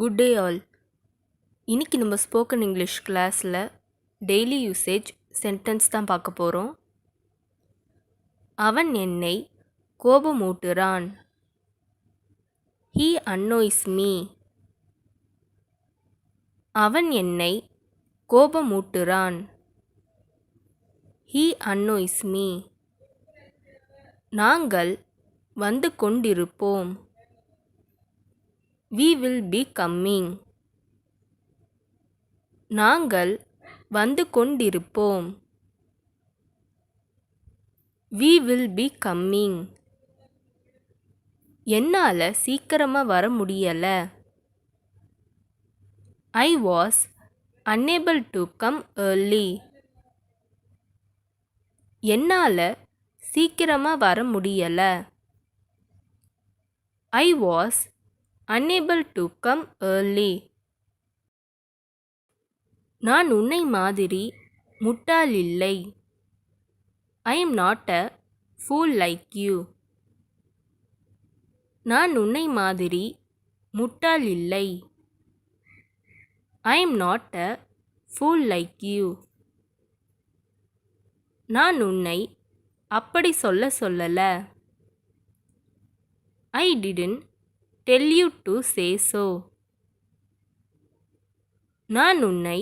Good day all. இன்னைக்கு நம்ம spoken English கிளாஸில் டெய்லி யூசேஜ் சென்டென்ஸ் தான் பார்க்க போகிறோம். அவன் என்னை கோபமூட்டுறான். He annoys me. அவன் என்னை கோபமூட்டுறான். He annoys me. நாங்கள் வந்து கொண்டிருப்போம். We will be coming. நாங்கள் வந்து கொண்டிருப்போம். We will be coming. என்னால் சீக்கிரமாக வர முடியலை. I was unable to come early. என்னால் சீக்கிரமாக வர முடியலை. I was unable to come early. நான் உன்னை மாதிரி முட்டாள் இல்லை. I am not a fool like you. நான் உன்னை மாதிரி முட்டாள் இல்லை. I am not a fool like you. நான் உன்னை அப்படி சொல்லல. I didn't tell you to say so. நான் உன்னை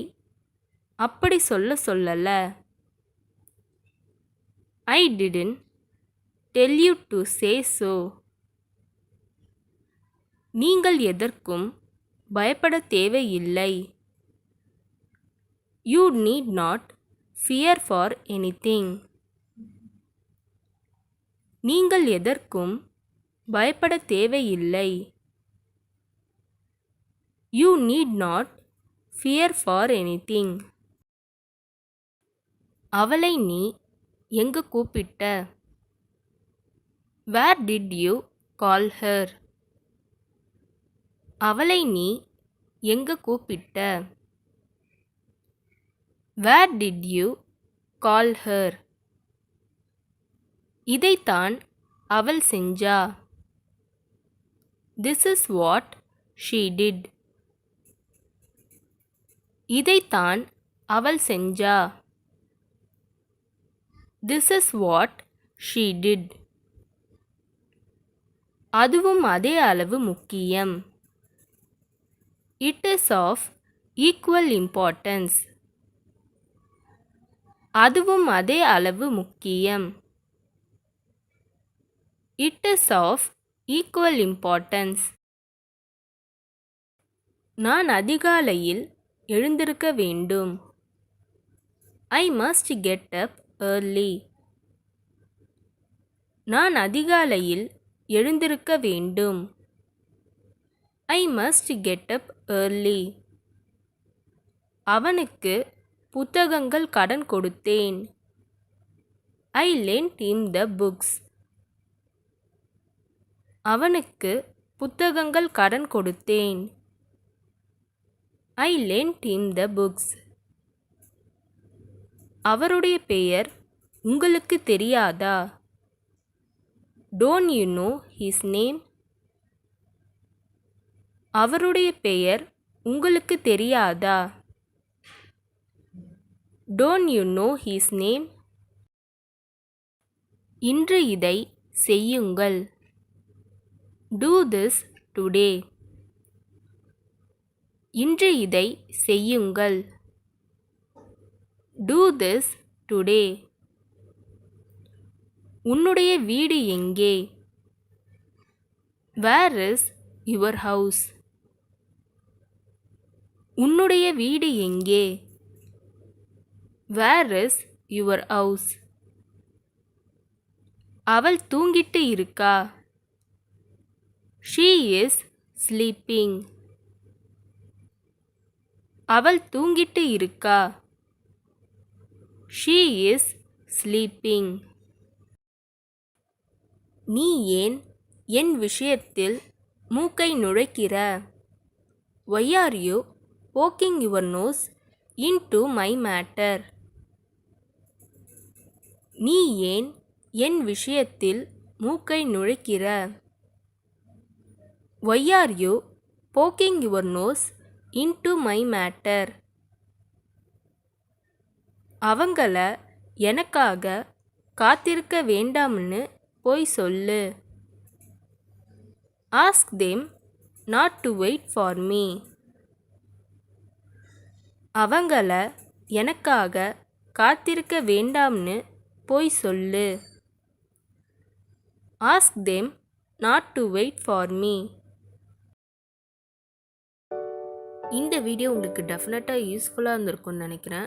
அப்படி சொல்லல. I didn't tell you to say so. நீங்கள் எதற்கும் பயப்பட தேவையில்லை. You need not fear for anything. நீங்கள் எதற்கும் பயப்பட தேவையில்லை. You need not fear for anything. அவளை நீ எங்கு கூப்பிட்ட? Where did you call her? அவளை நீ எங்கு கூப்பிட்ட? Where did you call her? இதைத்தான் அவள் செஞ்சா. This is what she did. இதைத்தான் அவள் செஞ்சா. This is what she did. அதுவும் அதே அளவு முக்கியம். It is of equal importance. அதுவும் அதே அளவு முக்கியம். It is of equal importance. நான் அதிகாலையில் எழுந்திருக்க வேண்டும். I must get up early. நான் அதிகாலையில் எழுந்திருக்க வேண்டும். I must get up early. அவனுக்கு புத்தகங்கள் கடன் கொடுத்தேன். I lent him the books. அவனுக்கு புத்தகங்கள் கடன் கொடுத்தேன். I lent him the books. அவருடைய பெயர் உங்களுக்கு தெரியாதா? Don't you know his name? அவருடைய பெயர் உங்களுக்கு தெரியாதா? Don't you know his name? இன்று இதை செய்யுங்கள். Do this today. இன்று இதை செய்யுங்கள். Do this today. உன்னுடைய வீடு எங்கே? Where is your house? உன்னுடைய வீடு எங்கே? Where is your house? அவள் தூங்கிட்டு இருக்கா. She is sleeping. அவள் தூங்கிட்டு இருக்கா. She is sleeping. நீ ஏன் என் விஷயத்தில் மூக்கை நுழைக்கிற? Why are you poking your nose into my matter? நீ ஏன் என் விஷயத்தில் மூக்கை நுழைக்கிற? Why are you poking your nose into my matter. அவங்கள எனக்காக காத்திருக்க வேண்டாம்னு போய் சொல்லு. Ask them not to wait for me. அவங்கள எனக்காக காத்திருக்க வேண்டாம்னு போய் சொல்லு. Ask them not to wait for me. இந்த வீடியோ உங்களுக்கு டெஃபினட்டாக யூஸ்ஃபுல்லாக இருந்திருக்கும்னு நினைக்கிறேன்.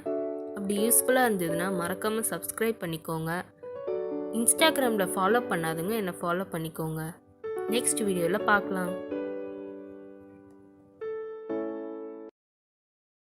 அப்படி யூஸ்ஃபுல்லாக இருந்ததுன்னா மறக்காமல் சப்ஸ்கிரைப் பண்ணிக்கோங்க. இன்ஸ்டாகிராமில் ஃபாலோ பண்ணாதுங்க, என்னை ஃபாலோ பண்ணிக்கோங்க. நெக்ஸ்ட் வீடியோவில் பார்க்கலாம்.